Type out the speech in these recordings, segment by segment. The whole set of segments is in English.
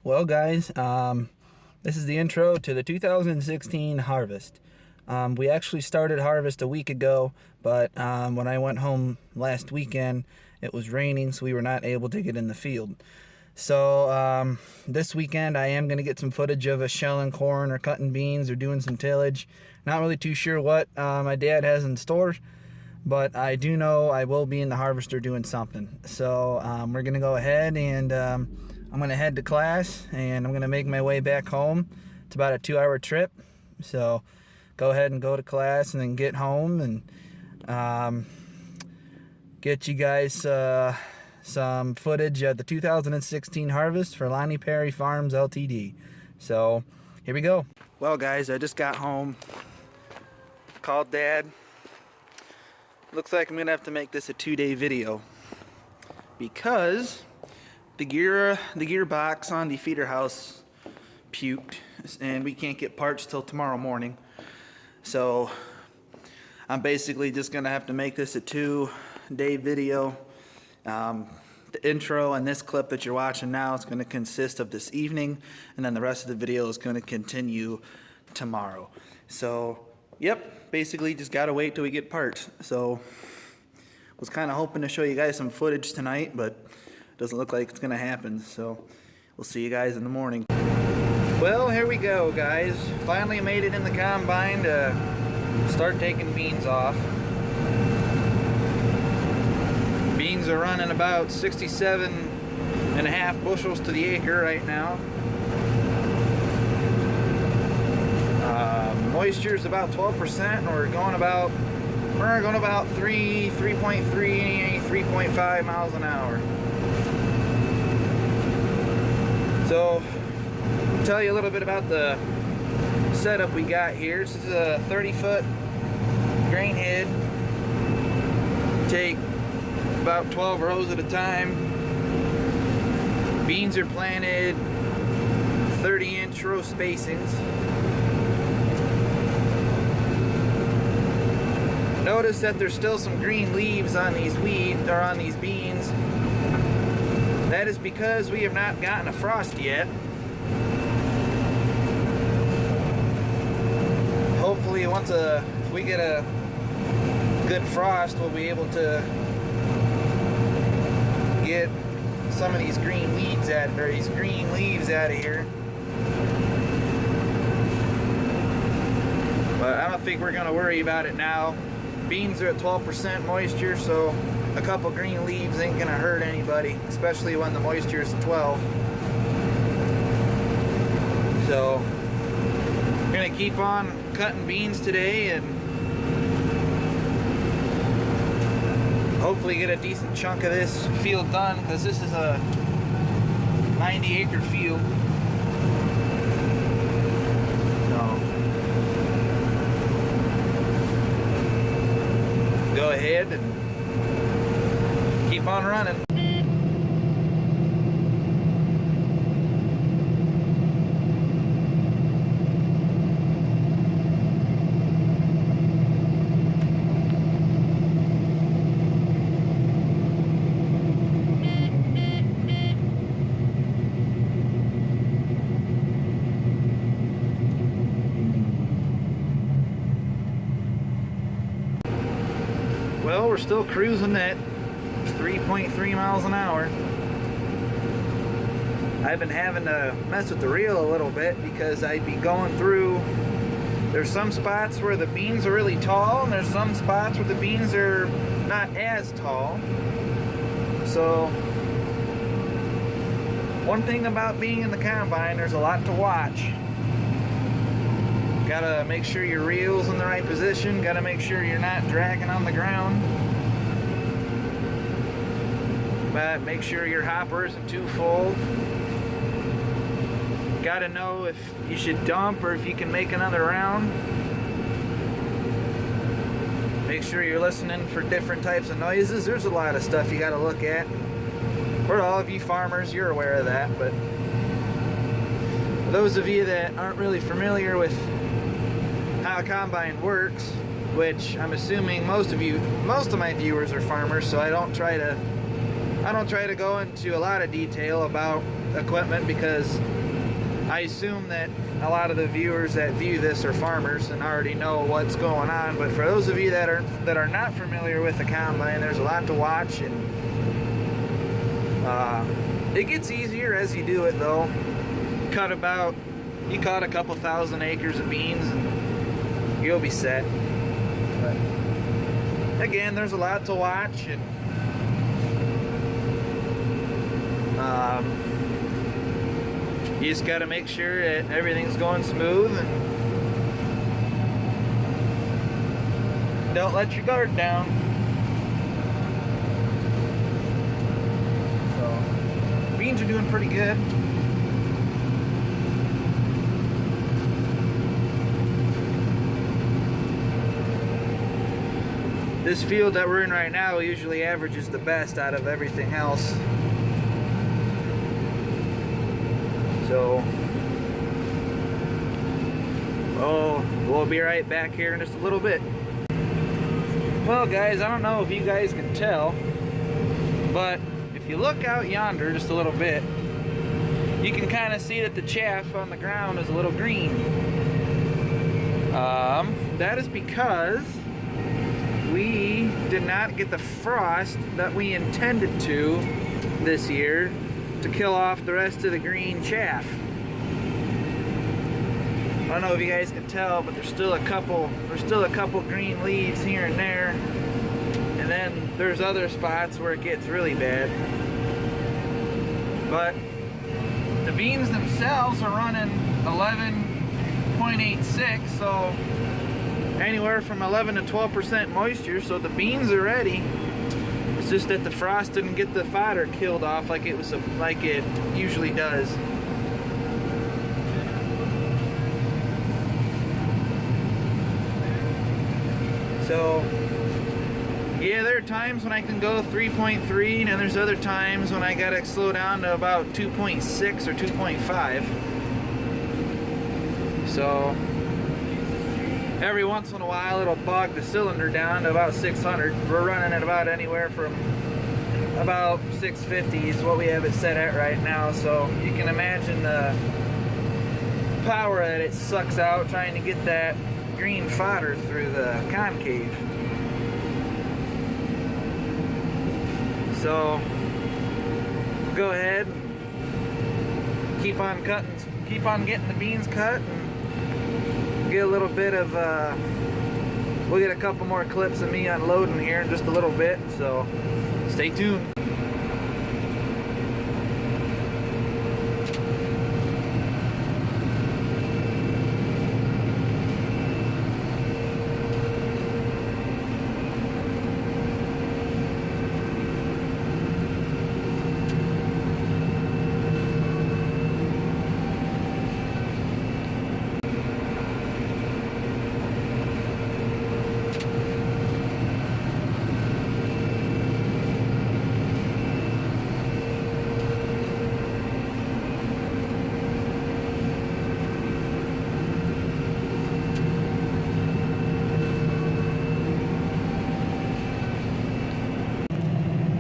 Well, guys, this is the intro to the 2016 harvest. We actually started harvest a week ago, but when I went home last weekend, it was raining, so we were not able to get in the field. So this weekend, I am going to get some footage of us shelling corn or cutting beans or doing some tillage. Not really too sure what my dad has in store, but I do know I will be in the harvester doing something. So we're going to go ahead and I'm going to head to class, and I'm going to make my way back home. It's about a 2-hour trip, so go ahead and go to class and then get home and get you guys some footage of the 2016 harvest for Lonnie Perry Farms Ltd. So here we go. Well, guys, I just got home, called Dad. Looks like I'm gonna have to make this a 2-day video because the gearbox on the feeder house puked, and we can't get parts till tomorrow morning. So I'm basically just gonna have to make this a 2-day video. The intro and this clip that you're watching now is going to consist of this evening, and then the rest of the video is going to continue tomorrow. So yep, basically just gotta wait till we get parts. So was kind of hoping to show you guys some footage tonight, but doesn't look like it's gonna happen. So we'll see you guys in the morning. Well, here we go, guys. Finally made it in the combine to start taking beans off. Beans are running about 67.5 bushels to the acre right now. Moisture is about 12%, and we're going about 3.3, 3.5 miles an hour. So, I'll tell you a little bit about the setup we got here. This is a 30-foot grain head. Take about 12 rows at a time. Beans are planted 30-inch row spacings. Notice that there's still some green leaves on these beans. That is because we have not gotten a frost yet. Hopefully, if we get a good frost, we'll be able to get some of these green leaves out of here. But I don't think we're going to worry about it now. Beans are at 12% moisture, so a couple green leaves ain't going to hurt anybody, especially when the moisture is 12. So we're going to keep on cutting beans today and hopefully get a decent chunk of this field done, because this is a 90-acre field. So go ahead and keep on running. Well, we're still cruising at 3.3 miles an hour. I've been having to mess with the reel a little bit because I'd be going through, there's some spots where the beans are really tall, and there's some spots where the beans are not as tall. So one thing about being in the combine, there's a lot to watch. Gotta make sure your reel's in the right position. Gotta make sure you're not dragging on the ground. But make sure your hopper isn't too full. Gotta know if you should dump or if you can make another round. Make sure you're listening for different types of noises. There's a lot of stuff you gotta look at. For all of you farmers, you're aware of that, but for those of you that aren't really familiar with how a combine works, which I'm assuming most of my viewers are farmers, so I don't try to I don't try to go into a lot of detail about equipment because I assume that a lot of the viewers that view this are farmers and already know what's going on. But for those of you that are not familiar with the combine, there's a lot to watch, and it gets easier as you do it though. You cut a couple thousand acres of beans and you'll be set. But again, there's a lot to watch, and you just got to make sure that everything's going smooth and don't let your guard down. So, beans are doing pretty good. This field that we're in right now usually averages the best out of everything else. So, we'll be right back here in just a little bit. Well guys, I don't know if you guys can tell, but if you look out yonder just a little bit, you can kind of see that the chaff on the ground is a little green. That is because we did not get the frost that we intended to this year to kill off the rest of the green chaff. I don't know if you guys can tell, but there's still a couple green leaves here and there, and then there's other spots where it gets really bad. But the beans themselves are running 11.86, so anywhere from 11 to 12% moisture, so the beans are ready. It's just that the frost didn't get the fodder killed off like it usually does. So yeah, there are times when I can go 3.3, and there's other times when I gotta slow down to about 2.6 or 2.5. So every once in a while it'll bog the cylinder down to about 600. We're running at about anywhere from about 650 is what we have it set at right now. So you can imagine the power that it sucks out trying to get that green fodder through the concave. So go ahead and keep on getting the beans cut, and get a little bit of we'll get a couple more clips of me unloading here in just a little bit, so stay tuned.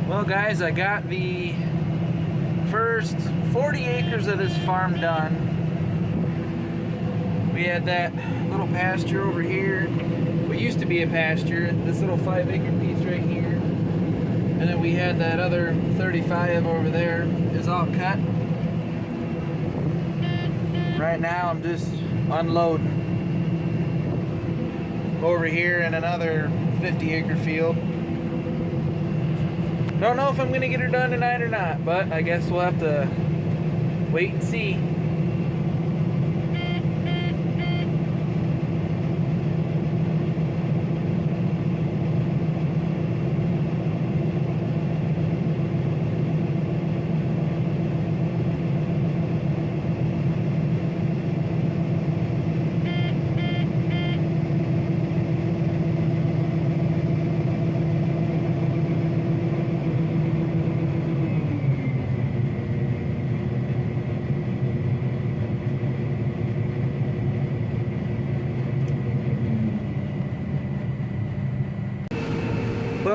Well guys, I got the first 40 acres of this farm done. We had that little pasture over here. What used to be a pasture, this little 5-acre piece right here. And then we had that other 35 over there is all cut. Right now I'm just unloading over here in another 50-acre field. Don't know if I'm gonna get her done tonight or not, but I guess we'll have to wait and see.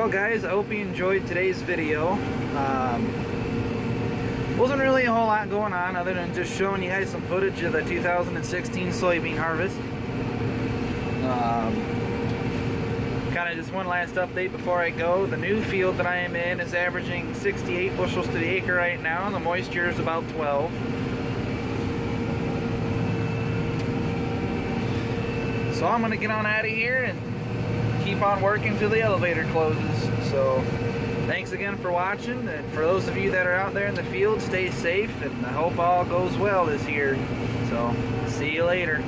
Well guys, I hope you enjoyed today's video. Wasn't really a whole lot going on other than just showing you guys some footage of the 2016 soybean harvest. Kind of just one last update before I go. The new field that I am in is averaging 68 bushels to the acre right now, and the moisture is about 12. So I'm going to get on out of here and keep on working till the elevator closes. So thanks again for watching, and for those of you that are out there in the field, stay safe, and I hope all goes well this year. So see you later.